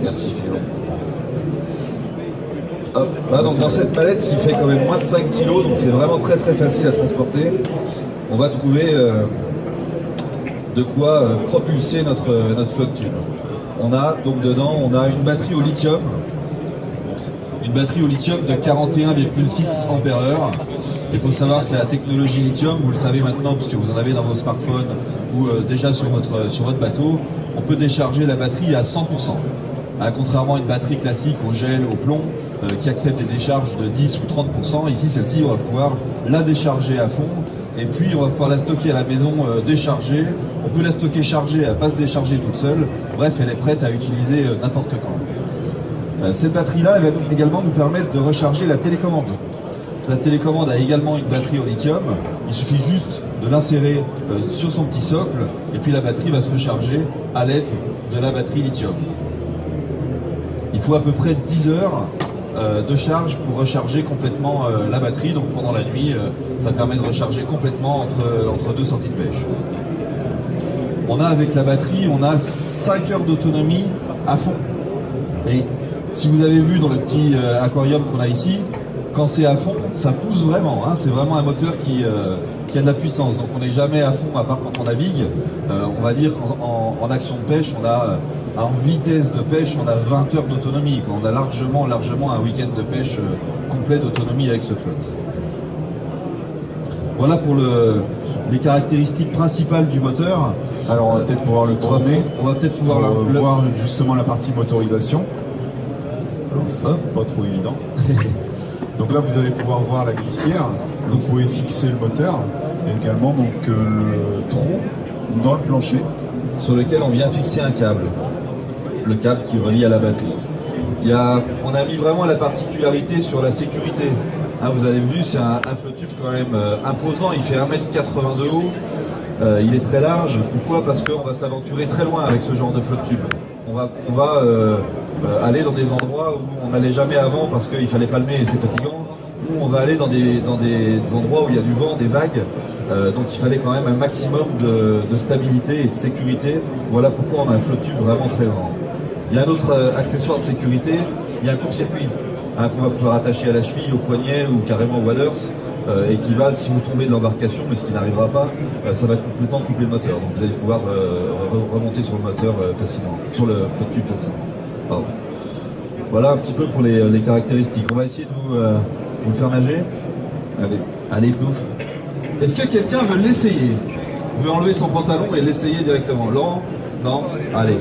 Merci Philo. Hop, voilà, donc dans cette palette qui fait quand même moins de 5 kg, donc c'est vraiment très facile à transporter, on va trouver de quoi propulser notre flotte tube. On a donc dedans, on a une batterie au lithium, de 41,6 ampères-heure. Il faut savoir que la technologie lithium, vous le savez maintenant puisque vous en avez dans vos smartphones ou déjà sur votre bateau, on peut décharger la batterie à 100%. Contrairement à une batterie classique au gel, au plomb, qui accepte des décharges de 10 ou 30%, ici celle-ci on va pouvoir la décharger à fond et puis on va pouvoir la stocker à la maison déchargée. On peut la stocker chargée, elle va pas se décharger toute seule. Bref, elle est prête à utiliser n'importe quand. Cette batterie-là, elle va également nous permettre de recharger la télécommande. La télécommande a également une batterie au lithium. Il suffit juste de l'insérer sur son petit socle et puis la batterie va se recharger à l'aide de la batterie lithium. Il faut à peu près 10 heures de charge pour recharger complètement la batterie. Donc pendant la nuit, ça permet de recharger complètement entre deux sorties de pêche. On a avec la batterie, on a 5 heures d'autonomie à fond. Et si vous avez vu dans le petit aquarium qu'on a ici, quand c'est à fond, ça pousse vraiment. Hein, c'est vraiment un moteur qui a de la puissance. Donc on n'est jamais à fond, à part quand on navigue. On va dire qu'en action de pêche, on a en vitesse de pêche, on a 20 heures d'autonomie. On a largement un week-end de pêche complet d'autonomie avec ce flotte. Voilà pour les caractéristiques principales du moteur. Alors on va peut-être pouvoir le tourner. On va peut-être pouvoir voir justement la partie motorisation. Alors c'est pas trop évident. Donc là vous allez pouvoir voir la glissière. Donc vous pouvez fixer le moteur et également donc le trou dans le plancher sur lequel on vient fixer un câble. Le câble qui relie à la batterie. On a mis vraiment la particularité sur la sécurité. Hein, vous avez vu, c'est un flotte tube quand même imposant. Il fait 1,80 m de haut. Il est très large. Pourquoi? Parce qu'on va s'aventurer très loin avec ce genre de flotte tube. On va aller dans des endroits où on n'allait jamais avant parce qu'il fallait palmer et c'est fatigant. Ou on va aller dans des endroits où il y a du vent, des vagues. Donc il fallait quand même un maximum de stabilité et de sécurité. Voilà pourquoi on a un flotte tube vraiment très grand. Il y a un autre accessoire de sécurité, il y a un coupe-circuit qu'on va pouvoir attacher à la cheville, au poignet ou carrément au waders et qui va, si vous tombez de l'embarcation, mais ce qui n'arrivera pas, ça va complètement couper le moteur. Donc vous allez pouvoir remonter sur le moteur facilement, sur le flotte tube facilement. Pardon. Voilà un petit peu pour les caractéristiques. On va essayer de vous le faire nager. Allez, plouf. Est-ce que quelqu'un veut l'essayer? Veut enlever son pantalon et l'essayer directement? Laurent? Non? Allez.